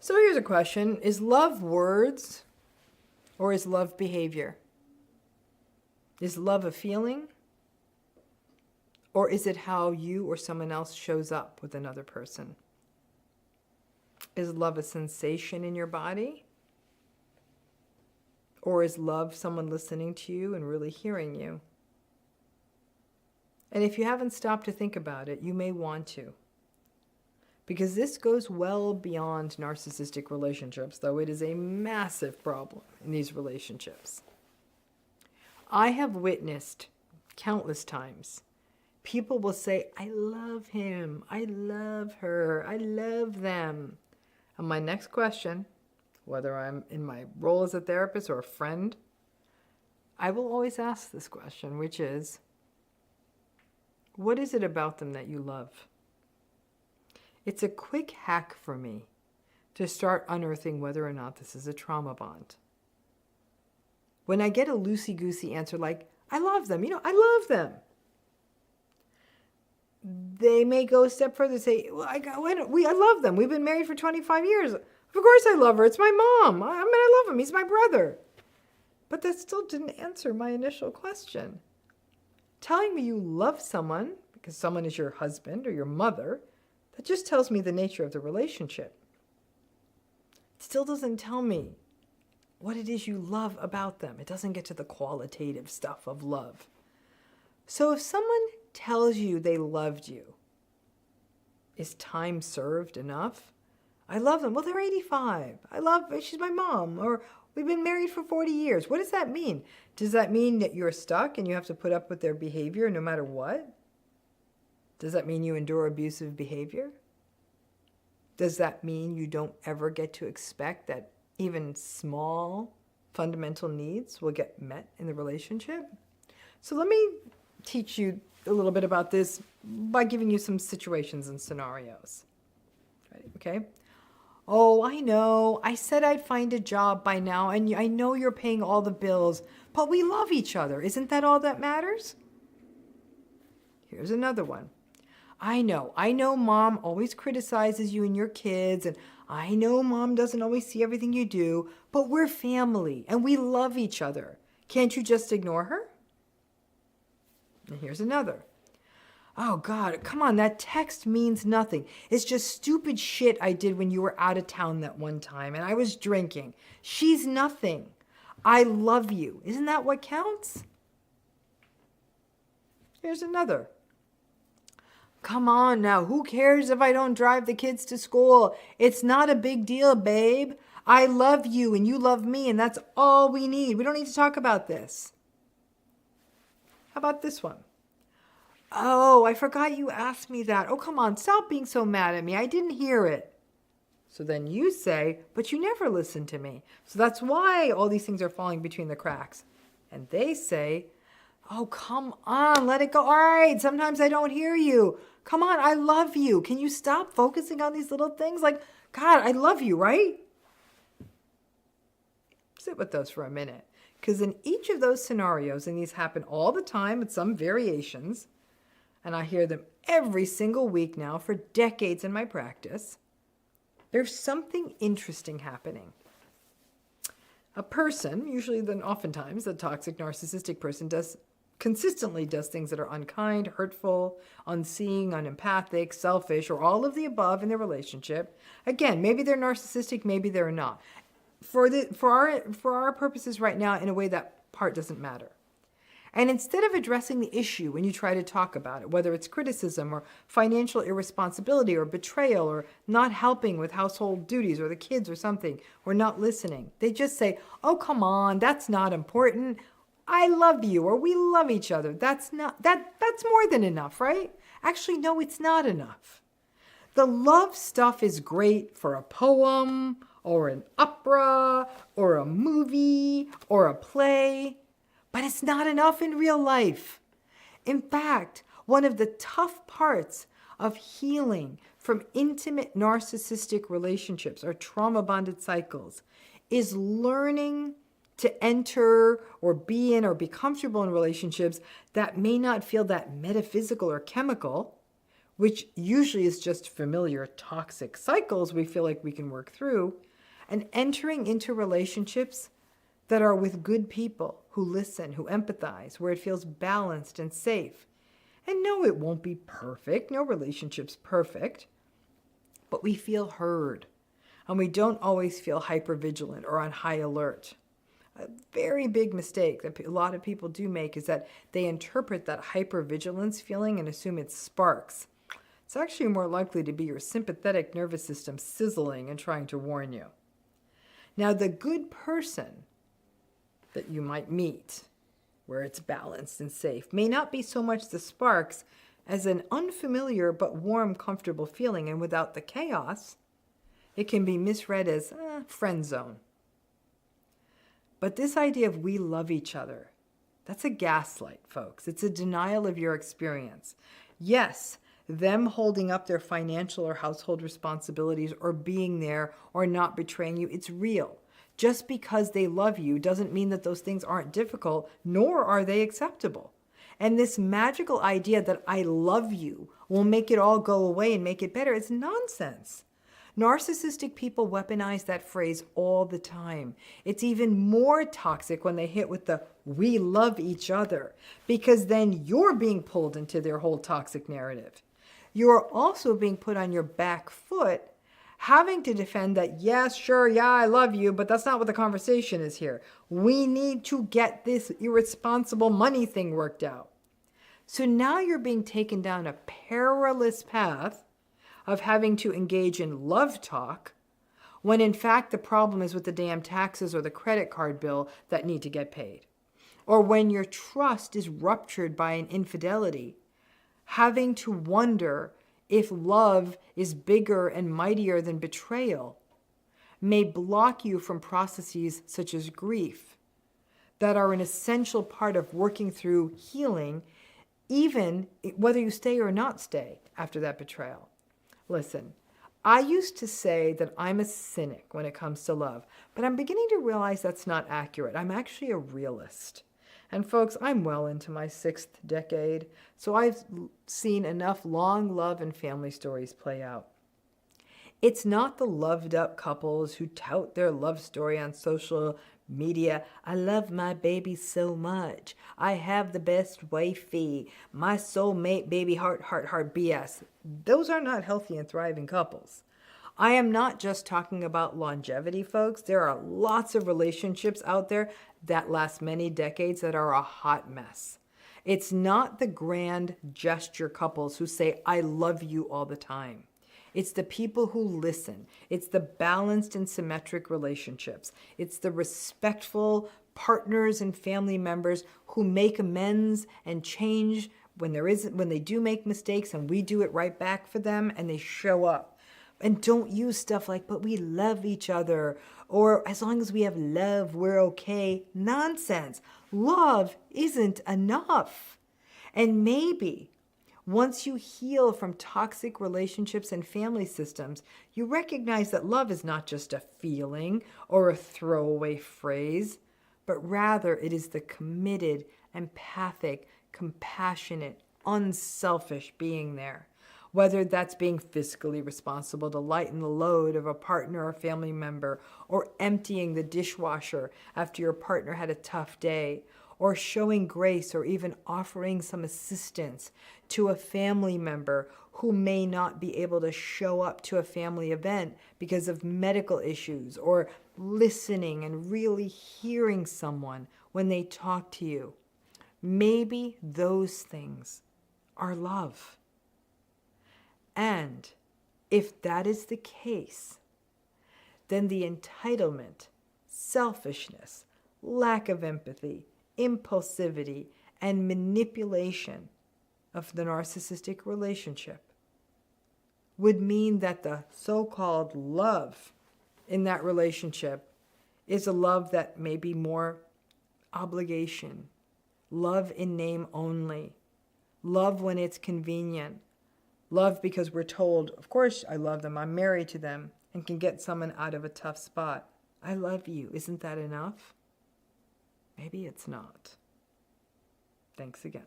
So here's a question. Is love words or is love behavior? Is love a feeling? Or is it how you or someone else shows up with another person? Is love a sensation in your body? Or is love someone listening to you and really hearing you? And if you haven't stopped to think about it, you may want to. Because this goes well beyond narcissistic relationships, though it is a massive problem in these relationships. I have witnessed countless times, people will say, I love him, I love her, I love them. And my next question, whether I'm in my role as a therapist or a friend, I will always ask this question, which is, what is it about them that you love? It's a quick hack for me to start unearthing whether or not this is a trauma bond. When I get a loosey-goosey answer like, I love them, I love them. They may go a step further and say, well, I love them. We've been married for 25 years. Of course I love her. It's my mom. I love him. He's my brother. But that still didn't answer my initial question. Telling me you love someone because someone is your husband or your mother, that just tells me the nature of the relationship. It still doesn't tell me what it is you love about them. It doesn't get to the qualitative stuff of love. So if someone tells you they loved you, is time served enough? I love them. Well, they're 85. She's my mom. Or we've been married for 40 years. What does that mean? Does that mean that you're stuck and you have to put up with their behavior no matter what? Does that mean you endure abusive behavior? Does that mean you don't ever get to expect that even small fundamental needs will get met in the relationship? So let me teach you a little bit about this by giving you some situations and scenarios. Ready? Okay? Oh, I know. I said I'd find a job by now, and I know you're paying all the bills, but we love each other. Isn't that all that matters? Here's another one. I know mom always criticizes you and your kids, and I know mom doesn't always see everything you do, but we're family and we love each other. Can't you just ignore her? And here's another. Oh God, come on, that text means nothing. It's just stupid shit I did when you were out of town that one time and I was drinking. She's nothing. I love you. Isn't that what counts? Here's another. Come on now, who cares if I don't drive the kids to school? It's not a big deal, babe. I love you and you love me, and that's all we need. We don't need to talk about this. How about this one? Oh, I forgot you asked me that. Oh, come on, stop being so mad at me. I didn't hear it. So then you say, but you never listened to me. So that's why all these things are falling between the cracks. And they say, oh, come on, let it go. All right, sometimes I don't hear you. Come on, I love you. Can you stop focusing on these little things? Like, God, I love you, right? Sit with those for a minute. Because in each of those scenarios, and these happen all the time with some variations, and I hear them every single week now for decades in my practice, there's something interesting happening. A person, usually then oftentimes a toxic narcissistic person, consistently does things that are unkind, hurtful, unseeing, unempathic, selfish, or all of the above in their relationship. Again, maybe they're narcissistic, maybe they're not. For our purposes right now, in a way, that part doesn't matter. And instead of addressing the issue when you try to talk about it, whether it's criticism or financial irresponsibility or betrayal or not helping with household duties or the kids or something, or not listening, they just say, oh, come on, that's not important. I love you, or we love each other. That's more than enough, right? Actually, no, it's not enough. The love stuff is great for a poem or an opera or a movie or a play, but it's not enough in real life. In fact, one of the tough parts of healing from intimate narcissistic relationships or trauma-bonded cycles is learning to enter or be in or be comfortable in relationships that may not feel that metaphysical or chemical, which usually is just familiar toxic cycles we feel like we can work through, and entering into relationships that are with good people who listen, who empathize, where it feels balanced and safe. And no, it won't be perfect. No relationship's perfect. But we feel heard. And we don't always feel hypervigilant or on high alert. A very big mistake that a lot of people do make is that they interpret that hypervigilance feeling and assume it's sparks. It's actually more likely to be your sympathetic nervous system sizzling and trying to warn you. Now, the good person that you might meet, where it's balanced and safe, may not be so much the sparks as an unfamiliar but warm, comfortable feeling, and without the chaos, it can be misread as friend zone. But this idea of we love each other, that's a gaslight, folks. It's a denial of your experience. Yes, them holding up their financial or household responsibilities or being there or not betraying you, it's real. Just because they love you doesn't mean that those things aren't difficult, nor are they acceptable. And this magical idea that I love you will make it all go away and make it better, it's nonsense. Narcissistic people weaponize that phrase all the time. It's even more toxic when they hit with the we love each other, because then you're being pulled into their whole toxic narrative. You're also being put on your back foot, having to defend that, yes, sure, yeah, I love you, but that's not what the conversation is here. We need to get this irresponsible money thing worked out. So now you're being taken down a perilous path of having to engage in love talk, when in fact the problem is with the damn taxes or the credit card bill that need to get paid. Or when your trust is ruptured by an infidelity, having to wonder if love is bigger and mightier than betrayal may block you from processes such as grief that are an essential part of working through healing, even whether you stay or not stay after that betrayal. Listen, I used to say that I'm a cynic when it comes to love, but I'm beginning to realize that's not accurate. I'm actually a realist. And folks, I'm well into my 6th decade, so I've seen enough long love and family stories play out. It's not the loved up couples who tout their love story on social media. I love my baby so much. I have the best wifey. My soulmate, baby, heart, heart, heart, BS. Those are not healthy and thriving couples. I am not just talking about longevity, folks. There are lots of relationships out there that last many decades that are a hot mess. It's not the grand gesture couples who say, I love you all the time. It's the people who listen. It's the balanced and symmetric relationships. It's the respectful partners and family members who make amends and change when they do make mistakes, and we do it right back for them, and they show up. And don't use stuff like, but we love each other, or as long as we have love, we're okay. Nonsense. Love isn't enough. And maybe once you heal from toxic relationships and family systems, you recognize that love is not just a feeling or a throwaway phrase, but rather it is the committed, empathic, compassionate, unselfish being there. Whether that's being fiscally responsible to lighten the load of a partner or family member, or emptying the dishwasher after your partner had a tough day, or showing grace or even offering some assistance to a family member who may not be able to show up to a family event because of medical issues, or listening and really hearing someone when they talk to you. Maybe those things are love. And if that is the case, then the entitlement, selfishness, lack of empathy, impulsivity, and manipulation of the narcissistic relationship would mean that the so-called love in that relationship is a love that may be more obligation, love in name only, love when it's convenient, love because we're told, of course I love them, I'm married to them, and can get someone out of a tough spot. I love you. Isn't that enough? Maybe it's not. Thanks again.